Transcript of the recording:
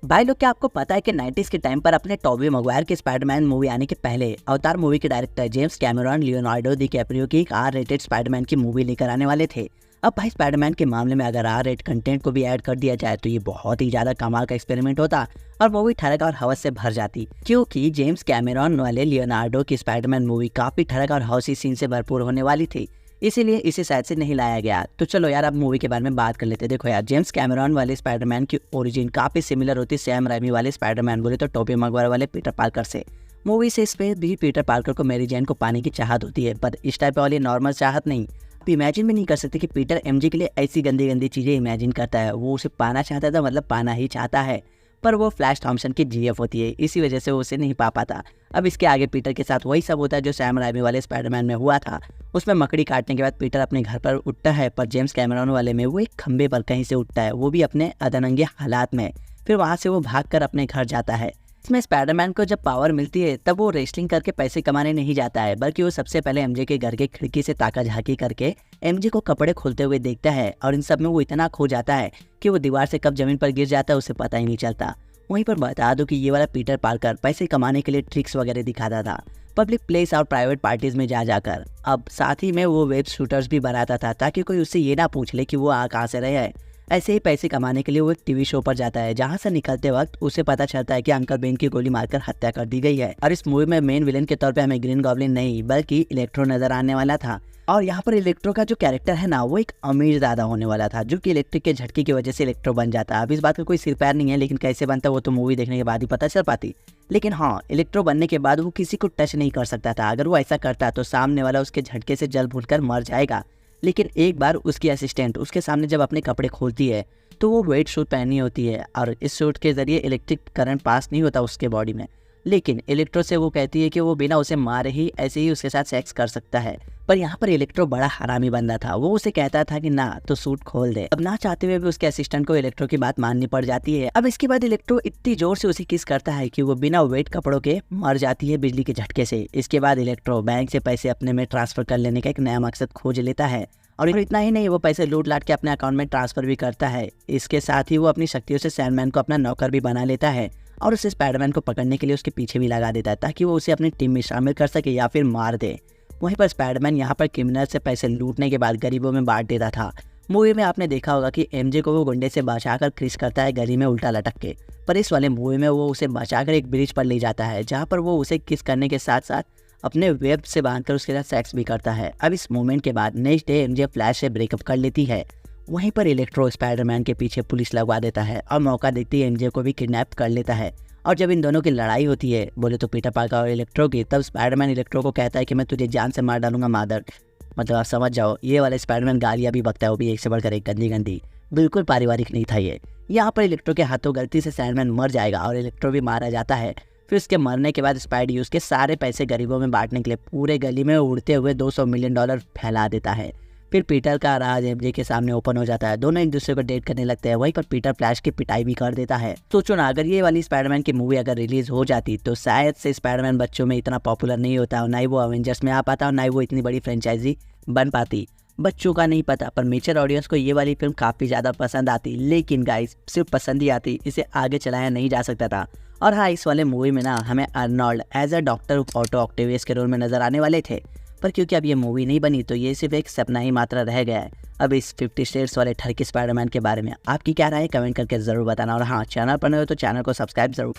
भाई लोग, क्या आपको पता है कि 90s के टाइम पर अपने टोबी मैguire की स्पाइडरमैन मूवी आने के पहले अवतार मूवी के director James Cameron Leonardo DiCaprio की एक आर रेटेड स्पाइडरमैन की मूवी लेकर आने वाले थे। अब भाई स्पाइडरमैन के मामले में अगर आर रेट कंटेंट को भी ऐड कर दिया जाए तो ये बहुत ही ज्यादा कमाल का एक्सपेरिमेंट होता और मूवी ठरक और हवस से भर जाती, क्योंकि जेम्स कैमरॉन वाले लियोनार्डो की स्पाइडरमैन मूवी काफी ठरक और हवसी सीन से भरपूर होने वाली थी, इसीलिए इसे शायद से नहीं लाया गया। तो चलो यार, अब मूवी के बारे में बात कर लेते हैं। देखो यार, जेम्स कैमरॉन वाले स्पाइडरमैन की ओरिजिन काफी सिमिलर होती सैम राइमी वाले स्पाइडरमैन बोले तो टोबी मैguire वाले पीटर पार्कर से। मूवी से इस पे भी पीटर पार्कर को मैरी जैन को पाने की चाहत होती है, पर इस टाइप वाली नॉर्मल चाहत नहीं। आप इमेजिन भी नहीं कर सकते कि पीटर एमजे के लिए ऐसी गंदी गंदी चीजें इमेजिन करता है। वो उसे पाना चाहता था, मतलब पाना ही चाहता है, पर वो फ्लैश थॉम्सन की जीएफ होती है, इसी वजह से वो उसे नहीं पा पाता। अब इसके आगे पीटर के साथ वही सब होता है जो सैम राइमी वाले स्पाइडरमैन में हुआ था। उसमें मकड़ी काटने के बाद पीटर अपने घर पर उठता है, पर जेम्स कैमरॉन वाले में वो एक खंबे पर कहीं से उठता है, वो भी अपने अदरंगे हालात में। फिर वहां से वो भागकर अपने घर जाता है। इसमें स्पाइडरमैन को जब पावर मिलती है तब वो रेसलिंग करके पैसे कमाने नहीं जाता है, बल्कि वो सबसे पहले एमजे के घर के खिड़की से ताका झाकी करके एमजे को कपड़े खोलते हुए देखता है, और इन सब में वो इतना खो जाता है कि वो दीवार से कब जमीन पर गिर जाता है उसे पता ही नहीं चलता। वहीं पर बता दो कि ये वाला पीटर पार्कर पैसे कमाने के लिए ट्रिक्स वगैरह दिखाता था पब्लिक प्लेस और प्राइवेट पार्टीज में जा जाकर। अब साथ ही में वो वेब शूटर्स भी बनाता था ताकि कोई उससे ये ना पूछ ले कि वो कहाँ से रहे है। ऐसे ही पैसे कमाने के लिए वो एक टीवी शो पर जाता है, जहाँ से निकलते वक्त उसे पता चलता है कि अंकल बेन की गोली मारकर हत्या कर दी गई है। और इस मूवी में मेन विलेन के तौर पे हमें ग्रीन गॉब्लिन नहीं बल्कि इलेक्ट्रो नजर आने वाला था। और यहाँ पर इलेक्ट्रो का जो कैरेक्टर है ना, वो एक अमीर दादा होने वाला था, जो कि इलेक्ट्रिक के झटके की वजह से इलेक्ट्रो बन जाता है। अब इस बात का कोई सिर पैर नहीं है, लेकिन कैसे बनता वो तो मूवी देखने के बाद ही पता चल पाती। लेकिन हाँ, इलेक्ट्रो बनने के बाद वो किसी को टच नहीं कर सकता था। अगर वो ऐसा करता तो सामने वाला उसके झटके से जल भूनकर मर जाएगा। लेकिन एक बार उसकी असिस्टेंट उसके सामने जब अपने कपड़े खोलती है तो वो वेट सूट पहनी होती है, और इस सूट के जरिए इलेक्ट्रिक करंट पास नहीं होता उसके बॉडी में। लेकिन इलेक्ट्रो से वो कहती है कि वो बिना उसे मारे ही ऐसे ही उसके साथ सेक्स कर सकता है। पर यहाँ पर इलेक्ट्रो बड़ा हरामी बंदा था, वो उसे कहता था कि ना तो सूट खोल दे। अब ना चाहते हुए भी उसके असिस्टेंट को इलेक्ट्रो की बात माननी पड़ जाती है। अब इसके बाद इलेक्ट्रो इतनी जोर से उसे किस करता है कि वो बिना वेट कपड़ों के मर जाती है बिजली के झटके से। इसके बाद इलेक्ट्रो बैंक से पैसे अपने में ट्रांसफर कर लेने का एक नया मकसद खोज लेता है, और इतना ही नहीं, वो पैसे लूट लाट के अपने अकाउंट में ट्रांसफर भी करता है। इसके साथ ही वो अपनी शक्तियों से सैंडमैन को अपना नौकर भी बना लेता है, और उसे स्पाइडरमैन को पकड़ने के लिए उसके पीछे भी लगा देता है ताकि वो उसे अपनी टीम में शामिल कर सके या फिर मार दे। वहीं पर स्पाइडरमैन यहाँ पर क्रिमिनल से पैसे लूटने के बाद गरीबों में बांट देता था। मूवी में आपने देखा होगा कि एमजे को वो गुंडे से बचाकर क्रिस करता है गली में उल्टा लटक के, पर इस वाले मूवी में वो उसे बचाकर एक ब्रिज पर ले जाता है, जहाँ पर वो उसे किस करने के साथ साथ अपने वेब से बांधकर उसके साथ सेक्स भी करता है। अब इस मोमेंट के बाद नेक्स्ट डे एमजे फ्लैश से ब्रेकअप कर लेती है। वहीं पर इलेक्ट्रो स्पाइडरमैन के पीछे पुलिस लगवा देता है और मौका देखते ही एमजे को भी किडनैप कर लेता है। और जब इन दोनों की लड़ाई होती है, बोले तो पीटर पार्कर और इलेक्ट्रो की, तब स्पाइडरमैन इलेक्ट्रो को कहता है कि मैं तुझे जान से मार डालूंगा मादर। मतलब आप समझ जाओ, ये वाला स्पाइडरमैन गालियाँ भी बकता है, वो भी एक से बढ़कर एक गंदी गंदी। बिल्कुल पारिवारिक नहीं था ये। यहाँ पर इलेक्ट्रो के हाथों गलती से सैंडमैन मर जाएगा और इलेक्ट्रो भी मारा जाता है। फिर उसके मरने के बाद स्पाइडी उसके सारे पैसे गरीबों में बांटने के लिए पूरे गली में उड़ते हुए $200 मिलियन फैला देता है। फिर पीटर का राज एमजे के सामने ओपन हो जाता है, दोनों एक दूसरे को डेट करने लगते हैं। वहीं पर पीटर फ्लैश की पिटाई भी कर देता है। सोचो ना, अगर ये वाली स्पाइडरमैन की मूवी अगर रिलीज हो जाती तो शायद से स्पाइडरमैन बच्चों में इतना पॉपुलर नहीं होता, और ना ही वो अवेंजर्स में आ पाता, और ना ही वो इतनी बड़ी फ्रेंचाइजी बन पाती। बच्चों का नहीं पता, पर मेचर ऑडियंस को ये वाली फिल्म काफ़ी ज़्यादा पसंद आती। लेकिन गाइस, सिर्फ पसंद ही आती, इसे आगे चलाया नहीं जा सकता था। और हाँ, इस वाले मूवी में ना हमें Arnold as a doctor Otto Octavius के रोल में नजर आने वाले थे, पर क्योंकि अब ये मूवी नहीं बनी तो ये सिर्फ एक सपना ही मात्र रह गया है। अब इस 50 स्टेट्स वाले ठरकी स्पाइडरमैन के बारे में आपकी क्या राय है, कमेंट करके ज़रूर बताना। और हाँ, चैनल पर नए हो तो चैनल को सब्सक्राइब जरूर।